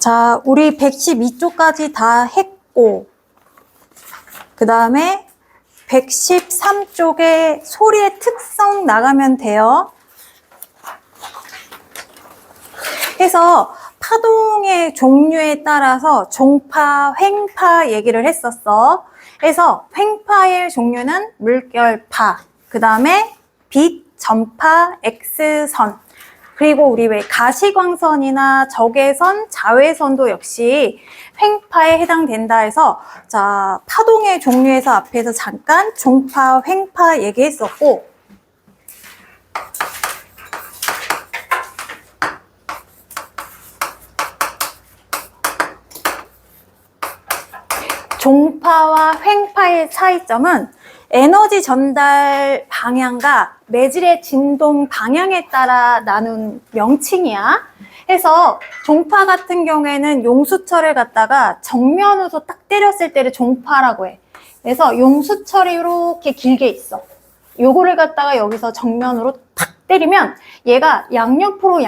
자, 우리 112쪽까지 다 했고, 그 다음에 113쪽에 소리의 특성 나가면 돼요. 그래서 파동의 종류에 따라서 종파, 횡파 얘기를 했었어. 그래서 횡파의 종류는 물결파, 그 다음에 빛, 전파, X선, 그리고 우리 왜 가시광선이나 적외선, 자외선도 역시 횡파에 해당된다 해서 자, 파동의 종류에서 앞에서 잠깐 종파, 횡파 얘기했었고, 종파와 횡파의 차이점은 에너지 전달 방향과 매질의 진동 방향에 따라 나눈 명칭이야. 그래서 종파 같은 경우에는 용수철을 갖다가 정면으로 딱 때렸을 때를 종파라고 해. 그래서 용수철이 이렇게 길게 있어. 요거를 갖다가 여기서 정면으로 탁 때리면 얘가 양옆으로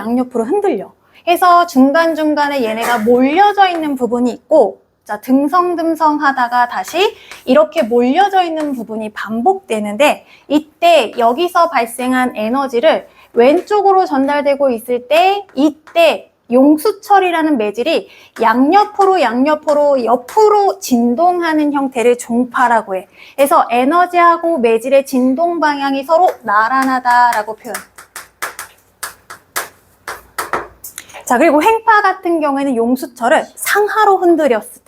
흔들려. 그래서 중간중간에 얘네가 몰려져 있는 부분이 있고, 자, 듬성듬성 하다가 다시 이렇게 몰려져 있는 부분이 반복되는데, 이때 여기서 발생한 에너지를 왼쪽으로 전달되고 있을 때, 이때 용수철이라는 매질이 양옆으로 옆으로 진동하는 형태를 종파라고 해. 그래서 에너지하고 매질의 진동 방향이 서로 나란하다라고 표현해. 자, 그리고 횡파 같은 경우에는 용수철을 상하로 흔들었을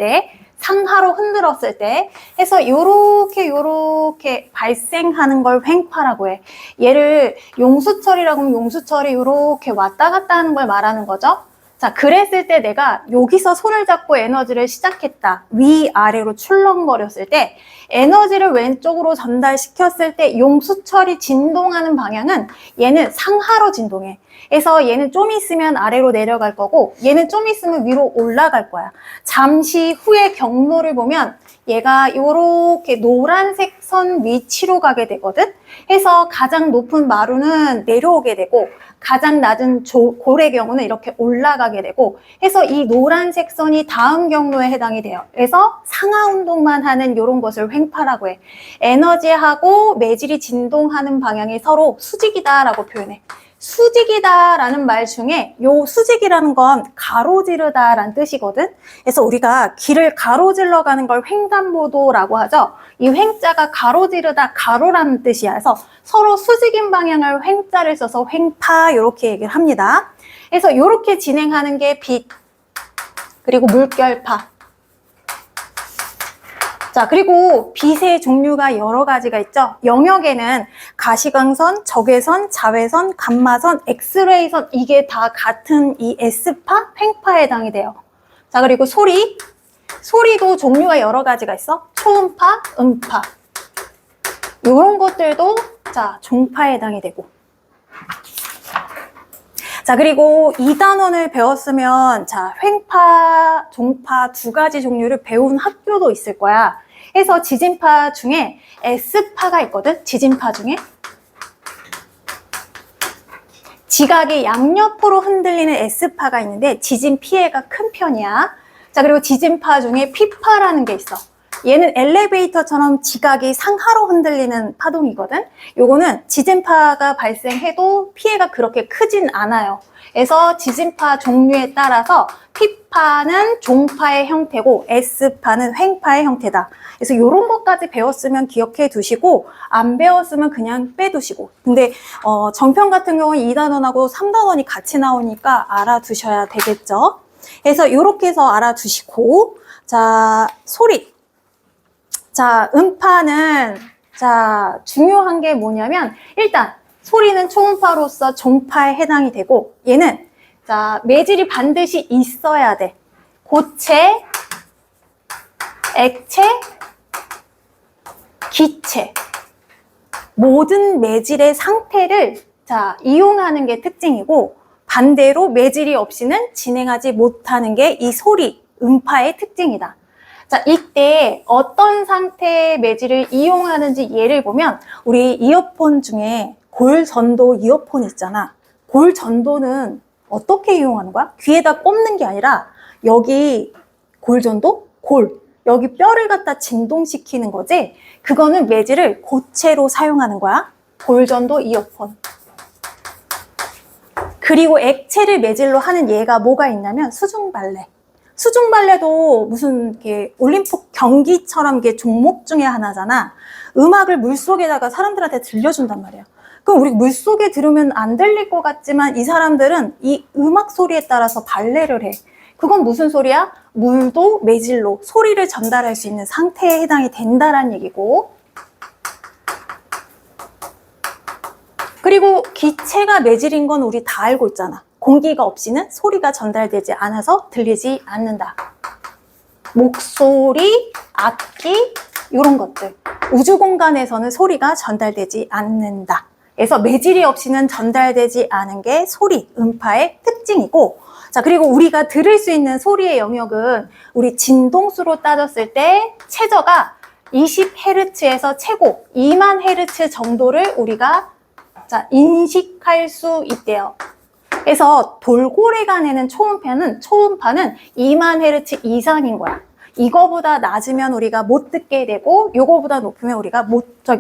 때 해서 요렇게 발생하는 걸 횡파라고 해. 얘를 용수철이라고 하면 용수철이 요렇게 왔다 갔다 하는 걸 말하는 거죠. 자, 그랬을 때 내가 여기서 손을 잡고 에너지를 시작했다. 위아래로 출렁거렸을 때 에너지를 왼쪽으로 전달시켰을 때 용수철이 진동하는 방향은 얘는 상하로 진동해. 그래서 얘는 좀 있으면 아래로 내려갈 거고 얘는 좀 있으면 위로 올라갈 거야. 잠시 후에 경로를 보면 얘가 요렇게 노란색 선 위치로 가게 되거든. 해서 가장 높은 마루는 내려오게 되고 가장 낮은 골의 경우는 이렇게 올라가게 되고 해서 이 노란색 선이 다음 경로에 해당이 돼요. 그래서 상하 운동만 하는 이런 것을 횡파라고 해. 에너지하고 매질이 진동하는 방향이 서로 수직이다라고 표현해. 수직이다라는 말 중에 요 수직이라는 건 가로지르다라는 뜻이거든. 그래서 우리가 길을 가로질러 가는 걸 횡단보도라고 하죠. 이 횡자가 가로지르다, 가로라는 뜻이야. 그래서 서로 수직인 방향을 횡자를 써서 횡파 이렇게 얘기를 합니다. 그래서 이렇게 진행하는 게 빛, 그리고 물결파. 자, 그리고 빛의 종류가 여러 가지가 있죠. 영역에는 가시광선, 적외선, 자외선, 감마선, 엑스레이선, 이게 다 같은 이 S파, 횡파에 해당이 돼요. 자, 그리고 소리도 종류가 여러 가지가 있어. 초음파, 음파. 이런 것들도 자, 종파에 해당이 되고. 자, 그리고 2단원을 배웠으면 자, 횡파, 종파 두 가지 종류를 배운 학교도 있을 거야. 그래서 지진파 중에 S파가 있거든. 지진파 중에 지각이 양옆으로 흔들리는 S파가 있는데 지진 피해가 큰 편이야. 자, 그리고 지진파 중에 P파라는 게 있어. 얘는 엘리베이터처럼 지각이 상하로 흔들리는 파동이거든. 요거는 지진파가 발생해도 피해가 그렇게 크진 않아요. 그래서 지진파 종류에 따라서 P파는 종파의 형태고 S파는 횡파의 형태다. 그래서 요런 것까지 배웠으면 기억해 두시고 안 배웠으면 그냥 빼두시고. 근데 정편 같은 경우는 2단원하고 3단원이 같이 나오니까 알아두셔야 되겠죠. 그래서 요렇게 해서 알아두시고, 자, 소리. 자, 음파는 자, 중요한 게 뭐냐면 일단 소리는 초음파로서 종파에 해당이 되고 얘는 자, 매질이 반드시 있어야 돼. 고체, 액체, 기체. 모든 매질의 상태를 자, 이용하는 게 특징이고 반대로 매질이 없이는 진행하지 못하는 게 이 소리, 음파의 특징이다. 자, 이때 어떤 상태의 매질을 이용하는지 예를 보면 우리 이어폰 중에 골전도 이어폰 있잖아. 골전도는 어떻게 이용하는 거야? 귀에다 꼽는 게 아니라 여기 골전도? 골. 여기 뼈를 갖다 진동시키는 거지. 그거는 매질을 고체로 사용하는 거야. 골전도 이어폰. 그리고 액체를 매질로 하는 예가 뭐가 있냐면 수중발레. 수중발레도 무슨 이렇게 올림픽 경기처럼 이게 종목 중에 하나잖아. 음악을 물속에다가 사람들한테 들려준단 말이야. 그럼 우리 물속에 들으면 안 들릴 것 같지만 이 사람들은 이 음악 소리에 따라서 발레를 해. 그건 무슨 소리야? 물도 매질로 소리를 전달할 수 있는 상태에 해당이 된다라는 얘기고, 그리고 기체가 매질인 건 우리 다 알고 있잖아. 공기가 없이는 소리가 전달되지 않아서 들리지 않는다. 목소리, 악기 이런 것들. 우주 공간에서는 소리가 전달되지 않는다. 그래서 매질이 없이는 전달되지 않은 게 소리, 음파의 특징이고, 자, 그리고 우리가 들을 수 있는 소리의 영역은 우리 진동수로 따졌을 때 최저가 20Hz에서 최고 2만 Hz 정도를 우리가 인식할 수 있대요. 그래서 돌고래가 내는 초음파는 2만 Hz 이상인 거야. 이거보다 낮으면 우리가 못 듣게 되고, 요거보다 높으면 우리가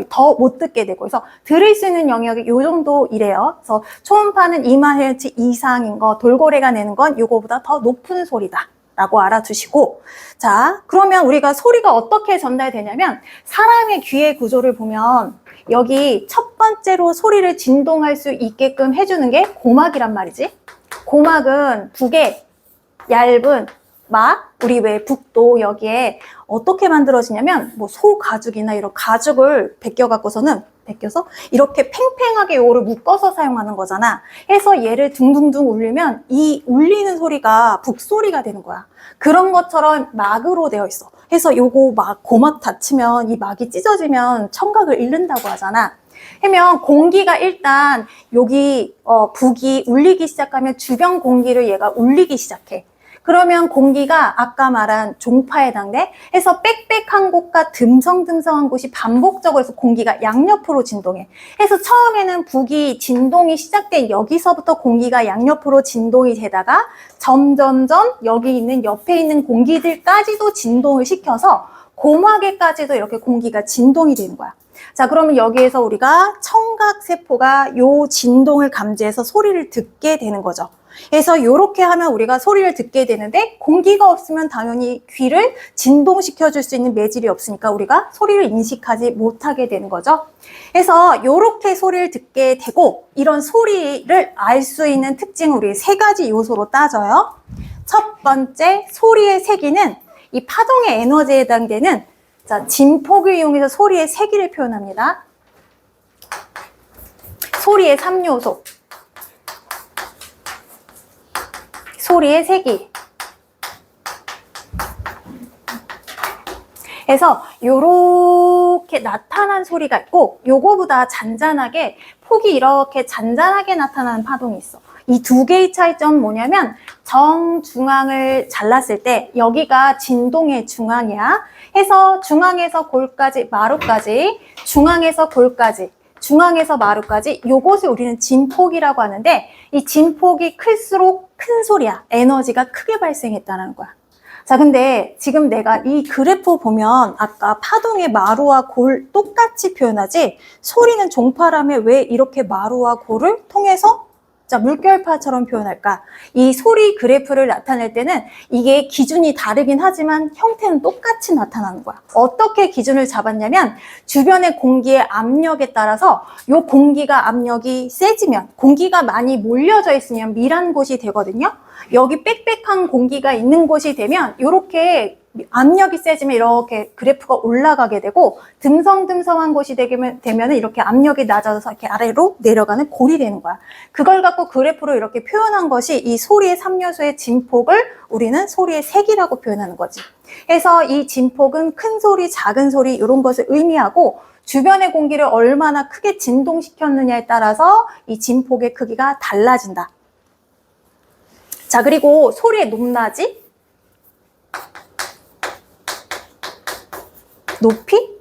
더 못 듣게 되고, 그래서 들을 수 있는 영역이 요 정도 이래요. 그래서 초음파는 2만 Hz 이상인 거, 돌고래가 내는 건 요거보다 더 높은 소리다 라고 알아두시고, 자, 그러면 우리가 소리가 어떻게 전달되냐면, 사람의 귀의 구조를 보면 여기 첫 번째로 소리를 진동할 수 있게끔 해주는 게 고막이란 말이지. 고막은 북에 얇은 막, 우리 왜 북도 여기에 어떻게 만들어지냐면, 뭐 소 가죽이나 이런 가죽을 벗겨서 이렇게 팽팽하게 요거를 묶어서 사용하는 거잖아. 해서 얘를 둥둥둥 울리면 이 울리는 소리가 북소리가 되는 거야. 그런 것처럼 막으로 되어 있어. 해서 요거 막 고막 다치면 이 막이 찢어지면 청각을 잃는다고 하잖아. 하면 공기가 일단 여기 북이 울리기 시작하면 주변 공기를 얘가 울리기 시작해. 그러면 공기가 아까 말한 종파에 해당돼. 해서 빽빽한 곳과 듬성듬성한 곳이 반복적으로 해서 공기가 양옆으로 진동해. 해서 처음에는 북이 진동이 시작된 여기서부터 공기가 양옆으로 진동이 되다가 점점점 여기 있는 옆에 있는 공기들까지도 진동을 시켜서 고막에까지도 이렇게 공기가 진동이 되는 거야. 자, 그러면 여기에서 우리가 청각세포가 요 진동을 감지해서 소리를 듣게 되는 거죠. 그래서 이렇게 하면 우리가 소리를 듣게 되는데, 공기가 없으면 당연히 귀를 진동시켜 줄 수 있는 매질이 없으니까 우리가 소리를 인식하지 못하게 되는 거죠. 그래서 이렇게 소리를 듣게 되고, 이런 소리를 알 수 있는 특징을 우리 세 가지 요소로 따져요. 첫 번째, 소리의 세기는 이 파동의 에너지에 해당되는 진폭을 이용해서 소리의 세기를 표현합니다. 소리의 3요소. 소리의 세기. 그래서 요렇게 나타난 소리가 있고, 요거보다 잔잔하게, 폭이 이렇게 잔잔하게 나타나는 파동이 있어. 이 두 개의 차이점은 뭐냐면, 정중앙을 잘랐을 때 여기가 진동의 중앙이야. 해서 중앙에서 골까지, 마루까지, 중앙에서 골까지, 중앙에서 마루까지, 요것을 우리는 진폭이라고 하는데, 이 진폭이 클수록 큰 소리야. 에너지가 크게 발생했다는 거야. 자, 근데 지금 내가 이 그래프 보면 아까 파동의 마루와 골 똑같이 표현하지, 소리는 종파라며 왜 이렇게 마루와 골을 통해서 물결파처럼 표현할까? 이 소리 그래프를 나타낼 때는 이게 기준이 다르긴 하지만 형태는 똑같이 나타나는 거야. 어떻게 기준을 잡았냐면, 주변의 공기의 압력에 따라서 이 공기가 압력이 세지면, 공기가 많이 몰려져 있으면 밀한 곳이 되거든요. 여기 빽빽한 공기가 있는 곳이 되면 이렇게 압력이 세지면 이렇게 그래프가 올라가게 되고, 듬성듬성한 곳이 되면 이렇게 압력이 낮아져서 이렇게 아래로 내려가는 골이 되는 거야. 그걸 갖고 그래프로 이렇게 표현한 것이 이 소리의 3요소의 진폭을 우리는 소리의 세기라고 표현하는 거지. 그래서 이 진폭은 큰 소리, 작은 소리 이런 것을 의미하고, 주변의 공기를 얼마나 크게 진동시켰느냐에 따라서 이 진폭의 크기가 달라진다. 자, 그리고 소리의 높낮이, 높이?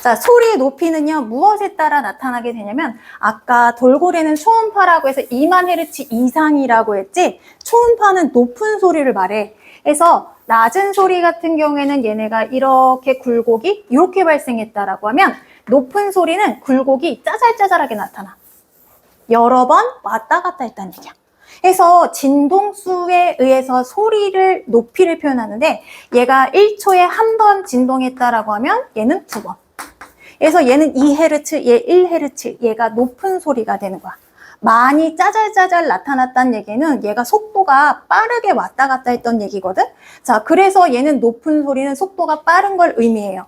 자, 소리의 높이는요, 무엇에 따라 나타나게 되냐면, 아까 돌고래는 초음파라고 해서 2만 헤르츠 이상이라고 했지, 초음파는 높은 소리를 말해. 그래서 낮은 소리 같은 경우에는 얘네가 이렇게 굴곡이 이렇게 발생했다라고 하면, 높은 소리는 굴곡이 짜잘짜잘하게 나타나. 여러 번 왔다 갔다 했다는 얘기야. 그래서 진동수에 의해서 소리를 높이를 표현하는데, 얘가 1초에 한 번 진동했다라고 하면 얘는 2번. 그래서 얘는 2Hz, 얘 1Hz, 얘가 높은 소리가 되는 거야. 많이 짜잘짜잘 나타났다는 얘기는 얘가 속도가 빠르게 왔다 갔다 했던 얘기거든. 자, 그래서 얘는 높은 소리는 속도가 빠른 걸 의미해요.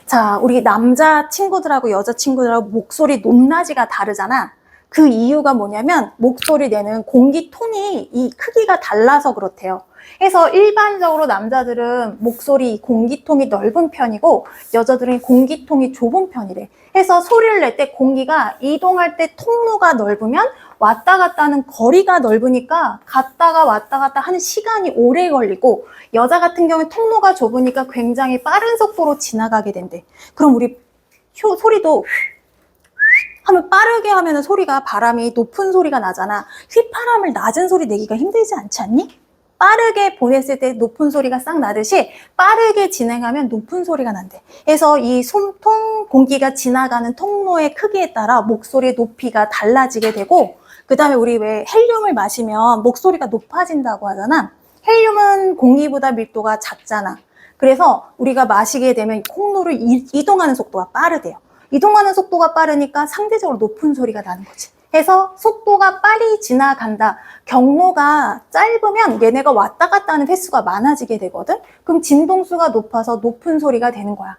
자, 우리 남자 친구들하고 여자 친구들하고 목소리 높낮이가 다르잖아. 그 이유가 뭐냐면 목소리 내는 공기통이 이 크기가 달라서 그렇대요. 그래서 일반적으로 남자들은 목소리 공기통이 넓은 편이고 여자들은 공기통이 좁은 편이래. 그래서 소리를 낼 때 공기가 이동할 때 통로가 넓으면 왔다 갔다 하는 거리가 넓으니까 갔다가 왔다 갔다 하는 시간이 오래 걸리고, 여자 같은 경우에 통로가 좁으니까 굉장히 빠른 속도로 지나가게 된대. 그럼 우리 소리도 하면 빠르게 하면 소리가 바람이 높은 소리가 나잖아. 휘파람을 낮은 소리 내기가 힘들지 않지 않니? 빠르게 보냈을 때 높은 소리가 싹 나듯이 빠르게 진행하면 높은 소리가 난대. 그래서 이 숨통 공기가 지나가는 통로의 크기에 따라 목소리의 높이가 달라지게 되고, 그 다음에 우리 왜 헬륨을 마시면 목소리가 높아진다고 하잖아. 헬륨은 공기보다 밀도가 작잖아. 그래서 우리가 마시게 되면 콩로를 이동하는 속도가 빠르대요. 이동하는 속도가 빠르니까 상대적으로 높은 소리가 나는 거지. 해서 속도가 빨리 지나간다. 경로가 짧으면 얘네가 왔다 갔다 하는 횟수가 많아지게 되거든. 그럼 진동수가 높아서 높은 소리가 되는 거야.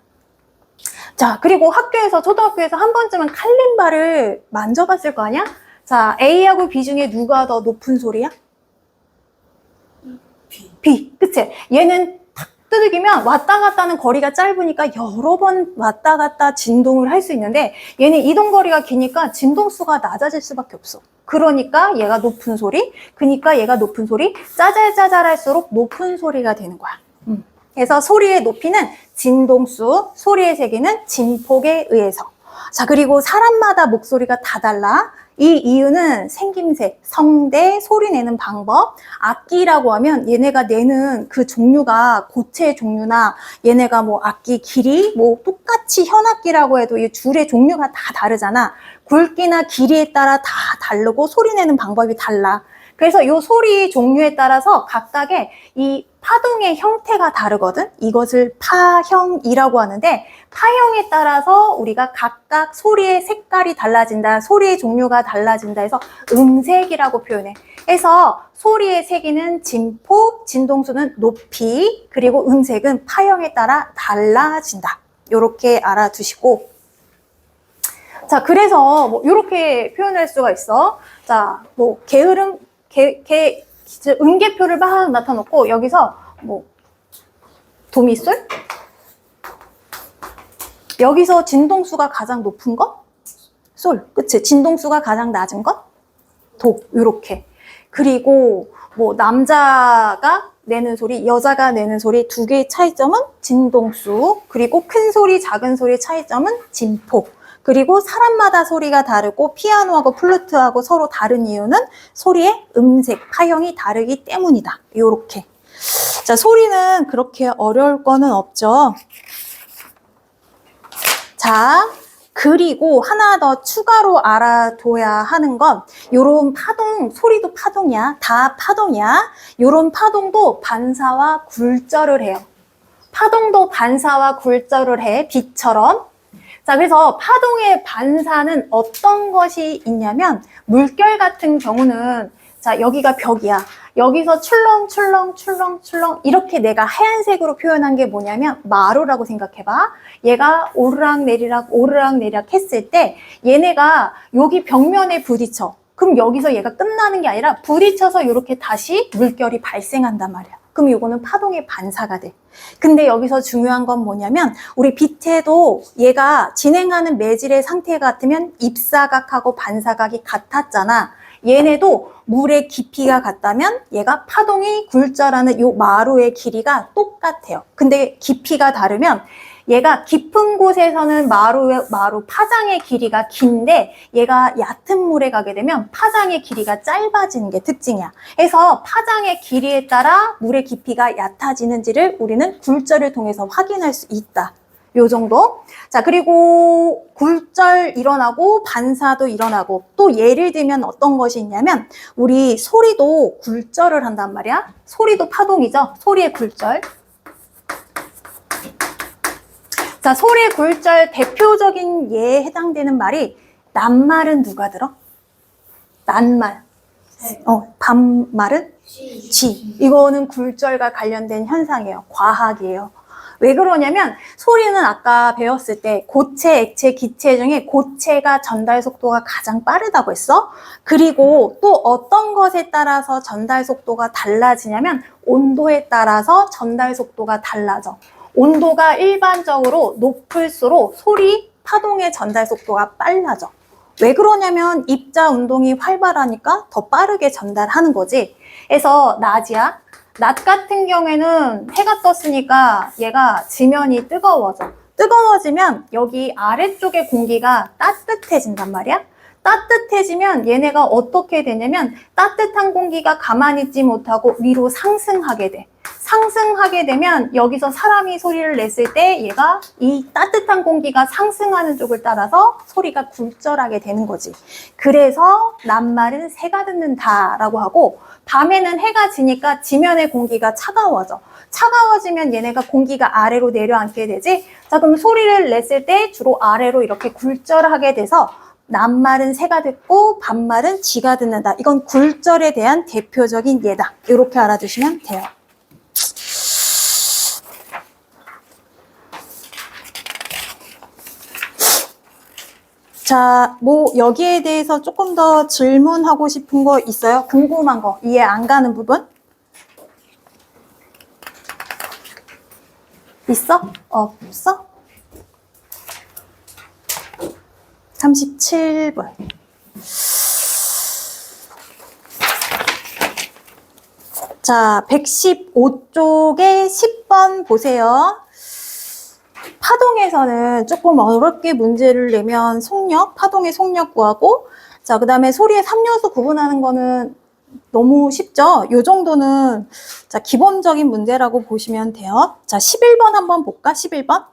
자, 그리고 학교에서, 초등학교에서 한 번쯤은 칼림바를 만져봤을 거 아니야? 자, A하고 B 중에 누가 더 높은 소리야? B. 그치? 얘는 탁 두들기면 왔다 갔다 하는 거리가 짧으니까 여러 번 왔다 갔다 진동을 할 수 있는데, 얘는 이동 거리가 기니까 진동수가 낮아질 수밖에 없어. 그러니까 얘가 높은 소리, 그러니까 얘가 높은 소리, 짜잘짜잘할수록 높은 소리가 되는 거야. 그래서 소리의 높이는 진동수, 소리의 세기는 진폭에 의해서. 자, 그리고 사람마다 목소리가 다 달라. 이 이유는 생김새, 성대, 소리 내는 방법, 악기라고 하면 얘네가 내는 그 종류가 고체의 종류나 얘네가 뭐 악기 길이, 뭐 똑같이 현악기라고 해도 이 줄의 종류가 다 다르잖아. 굵기나 길이에 따라 다 다르고 소리 내는 방법이 달라. 그래서 이 소리 종류에 따라서 각각의 이 파동의 형태가 다르거든. 이것을 파형이라고 하는데, 파형에 따라서 우리가 각각 소리의 색깔이 달라진다, 소리의 종류가 달라진다 해서 음색이라고 표현해. 그래서 소리의 세기는 진폭, 진동수는 높이, 그리고 음색은 파형에 따라 달라진다. 요렇게 알아두시고, 자, 그래서 뭐 이렇게 표현할 수가 있어. 자, 뭐 게으름, 음계표를 막 나타놓고 여기서 뭐 도미솔? 여기서 진동수가 가장 높은 것? 솔, 그치? 진동수가 가장 낮은 것? 도, 요렇게. 그리고 뭐 남자가 내는 소리, 여자가 내는 소리 두 개의 차이점은 진동수, 그리고 큰 소리, 작은 소리의 차이점은 진폭. 그리고 사람마다 소리가 다르고 피아노하고 플루트하고 서로 다른 이유는 소리의 음색, 파형이 다르기 때문이다. 요렇게. 자, 소리는 그렇게 어려울 거는 없죠. 자, 그리고 하나 더 추가로 알아둬야 하는 건 요런 파동, 소리도 파동이야. 다 파동이야. 요런 파동도 반사와 굴절을 해요. 파동도 반사와 굴절을 해, 빛처럼. 자, 그래서 파동의 반사는 어떤 것이 있냐면, 물결 같은 경우는, 자, 여기가 벽이야. 여기서 출렁출렁 이렇게 내가 하얀색으로 표현한 게 뭐냐면 마루라고 생각해봐. 얘가 오르락내리락 했을 때 얘네가 여기 벽면에 부딪혀. 그럼 여기서 얘가 끝나는 게 아니라 부딪혀서 이렇게 다시 물결이 발생한단 말이야. 그럼 이거는 파동의 반사가 돼. 근데 여기서 중요한 건 뭐냐면 우리 빛에도 얘가 진행하는 매질의 상태 같으면 입사각하고 반사각이 같았잖아. 얘네도 물의 깊이가 같다면 얘가 파동이 굴절하는 요 마루의 길이가 똑같아요. 근데 깊이가 다르면 얘가 깊은 곳에서는 마루 파장의 길이가 긴데 얘가 얕은 물에 가게 되면 파장의 길이가 짧아지는 게 특징이야. 그래서 파장의 길이에 따라 물의 깊이가 얕아지는지를 우리는 굴절을 통해서 확인할 수 있다. 요 정도. 자, 그리고 굴절 일어나고 반사도 일어나고 또 예를 들면 어떤 것이 있냐면 우리 소리도 굴절을 한단 말이야. 소리도 파동이죠. 소리의 굴절. 자, 소리 굴절 대표적인 예에 해당되는 말이 낱말은 누가 들어? 낱말. 반말은? 쥐. 이거는 굴절과 관련된 현상이에요. 과학이에요. 왜 그러냐면 소리는 아까 배웠을 때 고체, 액체, 기체 중에 고체가 전달 속도가 가장 빠르다고 했어. 그리고 또 어떤 것에 따라서 전달 속도가 달라지냐면 온도에 따라서 전달 속도가 달라져. 온도가 일반적으로 높을수록 소리, 파동의 전달 속도가 빨라져. 왜 그러냐면 입자 운동이 활발하니까 더 빠르게 전달하는 거지. 그래서 낮이야. 낮 같은 경우에는 해가 떴으니까 얘가 지면이 뜨거워져. 뜨거워지면 여기 아래쪽의 공기가 따뜻해진단 말이야. 따뜻해지면 얘네가 어떻게 되냐면 따뜻한 공기가 가만히 있지 못하고 위로 상승하게 돼. 상승하게 되면 여기서 사람이 소리를 냈을 때 얘가 이 따뜻한 공기가 상승하는 쪽을 따라서 소리가 굴절하게 되는 거지. 그래서 낱말은 새가 듣는다라고 하고 밤에는 해가 지니까 지면의 공기가 차가워져. 차가워지면 얘네가 공기가 아래로 내려앉게 되지. 자, 그럼 소리를 냈을 때 주로 아래로 이렇게 굴절하게 돼서 낱말은 새가 듣고 반말은 쥐가 듣는다. 이건 굴절에 대한 대표적인 예다. 이렇게 알아두시면 돼요. 자, 뭐 여기에 대해서 조금 더 질문하고 싶은 거 있어요? 궁금한 거, 이해 안 가는 부분? 있어? 없어? 37번. 자, 115쪽에 10번 보세요. 파동에서는 조금 어렵게 문제를 내면 속력, 파동의 속력 구하고, 자, 그 다음에 소리의 3요소 구분하는 거는 너무 쉽죠? 요 정도는 자, 기본적인 문제라고 보시면 돼요. 자, 11번 한번 볼까? 11번.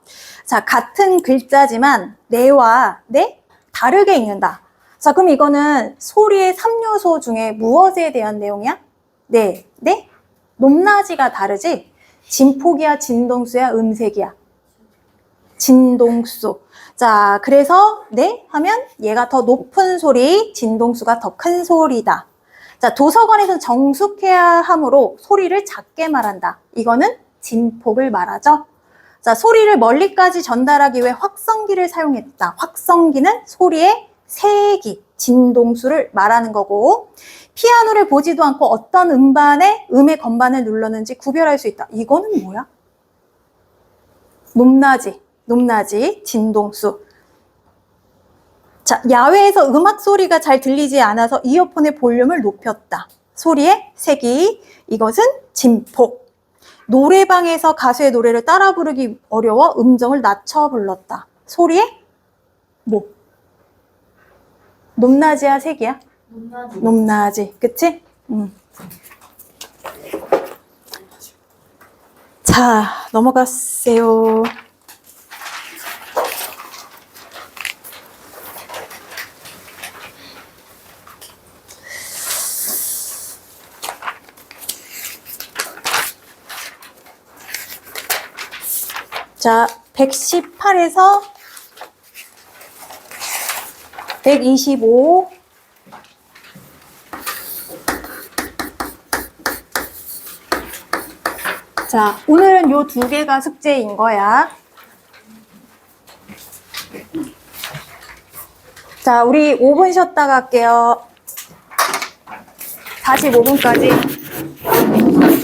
자, 같은 글자지만 네와 네? 다르게 읽는다. 자, 그럼 이거는 소리의 3요소 중에 무엇에 대한 내용이야? 네, 네? 높낮이가 다르지? 진폭이야, 진동수야, 음색이야? 진동수. 자, 그래서 네? 하면 얘가 더 높은 소리, 진동수가 더 큰 소리다. 자, 도서관에서는 정숙해야 하므로 소리를 작게 말한다. 이거는 진폭을 말하죠. 자, 소리를 멀리까지 전달하기 위해 확성기를 사용했다. 확성기는 소리의 세기, 진동수를 말하는 거고, 피아노를 보지도 않고 어떤 음의 건반을 눌렀는지 구별할 수 있다. 이거는 뭐야? 높낮이, 진동수. 자, 야외에서 음악 소리가 잘 들리지 않아서 이어폰의 볼륨을 높였다. 소리의 세기, 이것은 진폭. 노래방에서 가수의 노래를 따라 부르기 어려워 음정을 낮춰 불렀다. 소리의 뭐? 높낮이야, 세기야? 높낮이, 그치? 자, 넘어가세요. 자, 118에서 125. 자, 오늘은 요 두 개가 숙제인 거야. 자, 우리 5분 쉬었다가 갈게요. 45분까지.